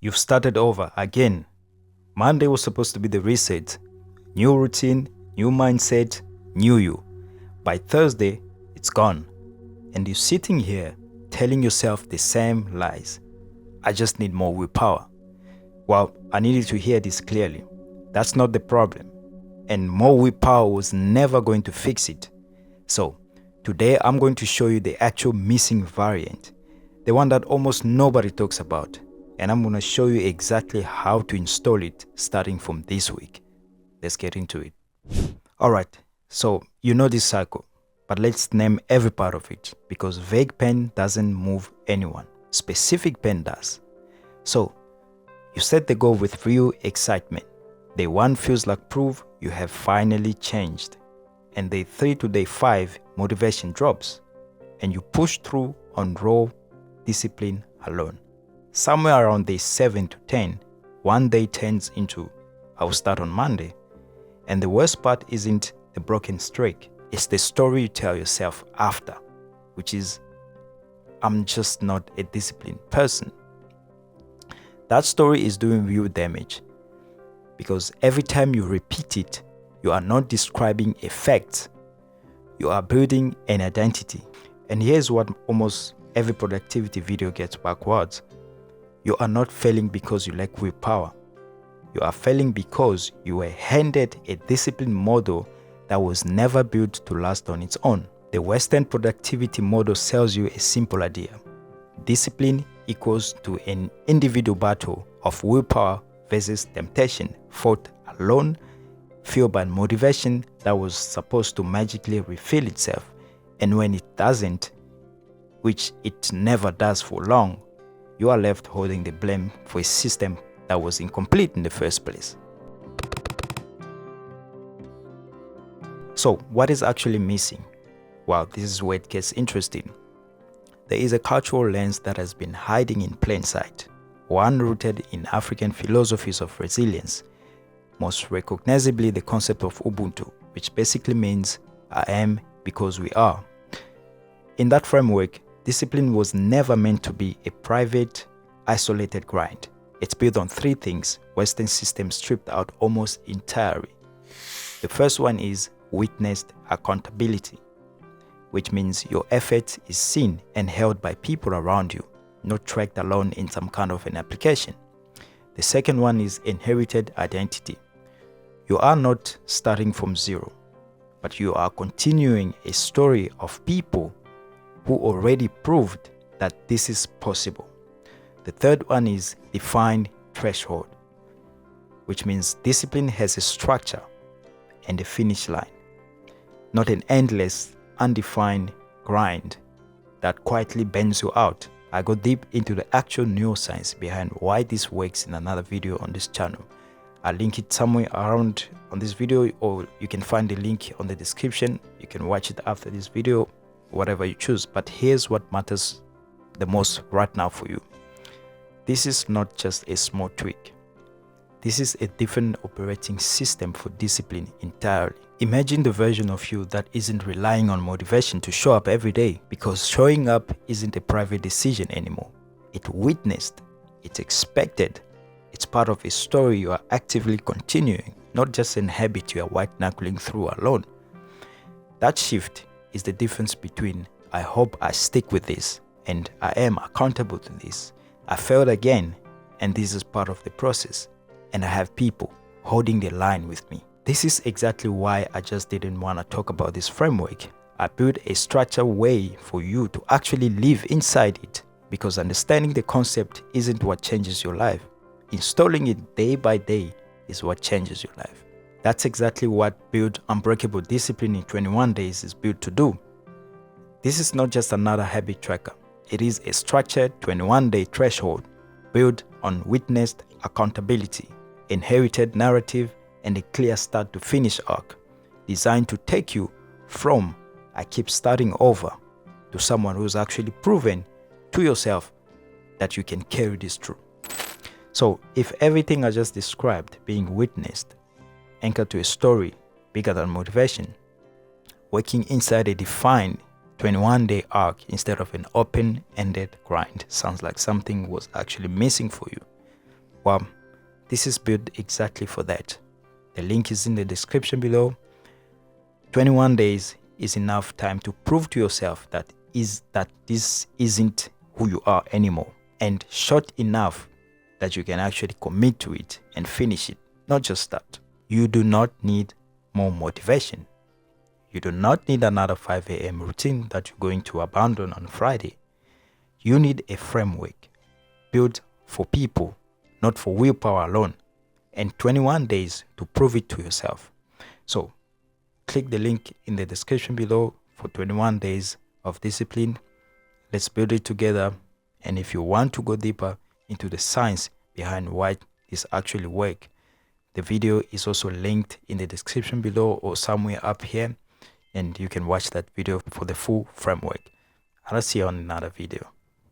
You've started over again. Monday was supposed to be the reset. New routine, new mindset, new you. By Thursday, it's gone. And you're sitting here telling yourself the same lies. I just need more willpower. Well, I needed to hear this clearly. That's not the problem. And more willpower was never going to fix it. So, today I'm going to show you the actual missing variant. The one that almost nobody talks about. And I'm going to show you exactly how to install it starting from this week. Let's get into it. Alright, so you know this cycle. But let's name every part of it. Because vague pen doesn't move anyone. Specific pen does. So, you set the goal with real excitement. Day 1 feels like proof you have finally changed. And day 3 to day 5, motivation drops. And you push through on raw discipline alone. Somewhere around day 7 to 10, one day turns into, I will start on Monday. And the worst part isn't the broken streak. It's the story you tell yourself after, which is, I'm just not a disciplined person. That story is doing real damage. Because every time you repeat it, you are not describing a fact. You are building an identity. And here's what almost every productivity video gets backwards. You are not failing because you lack willpower. You are failing because you were handed a discipline model that was never built to last on its own. The Western productivity model sells you a simple idea. Discipline equals to an individual battle of willpower versus temptation, fought alone, fueled by motivation that was supposed to magically refill itself. And when it doesn't, which it never does for long, you are left holding the blame for a system that was incomplete in the first place. So, what is actually missing? Well, this is where it gets interesting. There is a cultural lens that has been hiding in plain sight, one rooted in African philosophies of resilience, most recognizably the concept of Ubuntu, which basically means I am because we are. In that framework, discipline was never meant to be a private, isolated grind. It's built on 3 things Western systems stripped out almost entirely. The first one is witnessed accountability, which means your effort is seen and held by people around you, not tracked alone in some kind of an application. The second one is inherited identity. You are not starting from zero, but you are continuing a story of people who already proved that this is possible. The third one is defined threshold, which means discipline has a structure and a finish line, not an endless, undefined grind that quietly bends you out. I go deep into the actual neuroscience behind why this works in another video on this channel. I'll link it somewhere around on this video, or you can find the link on the description. You can watch it after this video, whatever you choose. But here's what matters the most right now for you. This is not just a small tweak. This is a different operating system for discipline entirely. Imagine the version of you that isn't relying on motivation to show up every day, because showing up isn't a private decision anymore. It's witnessed, it's expected, it's part of a story you are actively continuing, not just an habit you are white-knuckling through alone. That shift is the difference between I hope I stick with this and I am accountable to this. I failed again, and this is part of the process. And I have people holding the line with me. This is exactly why I just didn't want to talk about this framework. I built a structured way for you to actually live inside it, because understanding the concept isn't what changes your life. Installing it day by day is what changes your life. That's exactly what Build Unbreakable Discipline in 21 Days is built to do. This is not just another habit tracker. It is a structured 21-day threshold built on witnessed accountability, inherited narrative, and a clear start to finish arc, designed to take you from I keep starting over to someone who's actually proven to yourself that you can carry this through. So if everything I just described being witnessed, anchored to a story bigger than motivation, working inside a defined 21-day arc instead of an open-ended grind sounds like something was actually missing for you, Well, this is built exactly for that. The link is in the description below. 21 days is enough time to prove to yourself that this isn't who you are anymore, and short enough that you can actually commit to it and finish it, not just start. You do not need more motivation. You do not need another 5 a.m. routine that you're going to abandon on Friday. You need a framework built for people, not for willpower alone, and 21 days to prove it to yourself. So click the link in the description below for 21 days of discipline. Let's build it together. And if you want to go deeper into the science behind why this actually works, the video is also linked in the description below or somewhere up here, and you can watch that video for the full framework. I'll see you on another video.